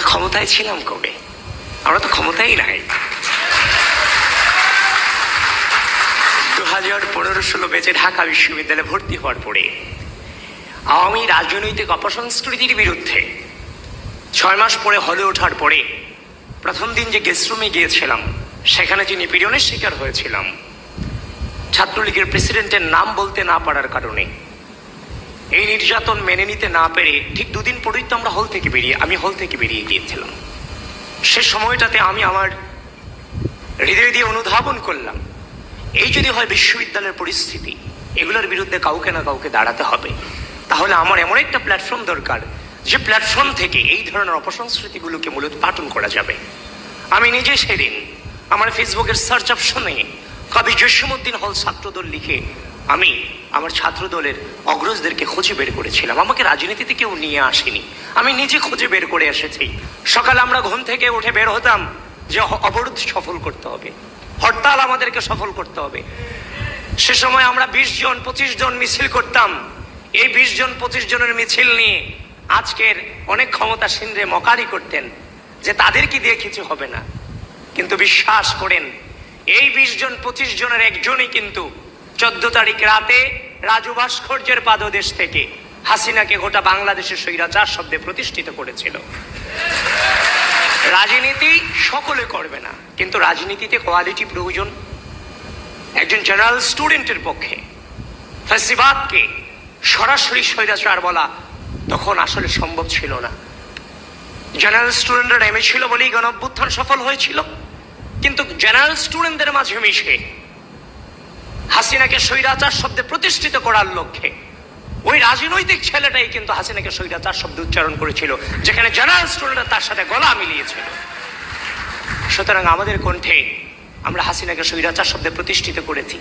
আমরা ক্ষমতায় ছিলাম কবে? আমরা তো ক্ষমতাই নাই। 2015-16 ব্যাচে ঢাকা বিশ্ববিদ্যালয়ে ভর্তি হওয়ার পরে আওয়ামী রাজনৈতিক অপসংস্কৃতির বিরুদ্ধে 6 মাস পরে হলে ওঠার পরে প্রথম দিন যে গেস্টরুমে গিয়েছিলাম, সেখানে যে নিপীড়নের শিকার হয়েছিলাম ছাত্রলীগের প্রেসিডেন্টের নাম বলতে না পারার কারণে, এই নির্যাতন মেনে নিতে না পেরে ঠিক 2 দিন পরেই তো আমি হল থেকে বেরিয়ে গিয়েছিলাম। সে সময়টাতে আমি আমার হৃদয় দিয়ে অনুধাবন করলাম, এই যদি হয় বিশ্ববিদ্যালয়ের পরিস্থিতি, এগুলোর বিরুদ্ধে কাউকে না কাউকে দাঁড়াতে হবে। তাহলে আমার এমন একটা প্ল্যাটফর্ম দরকার, যে প্ল্যাটফর্ম থেকে এই ধরনের অপসংস্কৃতিগুলোকে মূলোৎপাটন করা যাবে। আমি নিজে সেদিন আমার ফেসবুকের সার্চ অপশনে কবি জসীমউদ্দিন হল ছাত্রদল লিখে আমি আমার ছাত্রদলের অগ্রজদেরকে খুঁজে বের করেছিলাম। আমাকে রাজনীতিতে কেউ নিয়ে আসেনি, আমি নিজে খুঁজে বের করে এসেছি। সকালে আমরা ঘুম থেকে উঠে বের হতাম যে অবরোধ সফল করতে হবে, হরতাল আমাদেরকে সফল করতে হবে। সে সময় আমরা 20 জন 25 জন মিছিল করতাম। এই 20 জন 25 জনের মিছিল নিয়ে আজকের অনেক ক্ষমতাসীনরে মকারি করতেন যে তাদেরকে দিয়ে কিছু হবে না। কিন্তু বিশ্বাস করেন, এই 20 জন 25 জনের একজনই কিন্তু 14 তারিখ রাতে রাজু ভাস্কর্যের পাদদেশ থেকে হাসিনাকে গোটা বাংলাদেশের স্বৈরাচার শব্দে প্রতিষ্ঠিত করেছিল। রাজনীতি সকলে করবে না, কিন্তু রাজনীতিতে কোয়ালিটি প্রয়োজন। একজন জেনারেল স্টুডেন্টের পক্ষে ফ্যাসিবাদকে সরাসরি স্বৈরাচার বলা তখন আসলে সম্ভব ছিল না। জেনারেল স্টুডেন্টরা নেমেছিল বলেই গণঅভ্যুত্থান সফল হয়েছিল। কিন্তু জেনারেল স্টুডেন্টদের মাঝে মিশে হাসিনাকে স্বৈরাচার শব্দে প্রতিষ্ঠিত করার লক্ষ্যে ওই রাজনৈতিক ছেলেটাই কিন্তু হাসিনাকে স্বৈরাচার শব্দে উচ্চারণ করেছিল, যেখানে জেনারেল স্টুডেন্টরা তার সাথে গলা মিলিয়েছিল। সুতরাং আমাদের কণ্ঠে আমরা হাসিনাকে স্বৈরাচার শব্দে প্রতিষ্ঠিত করেছি।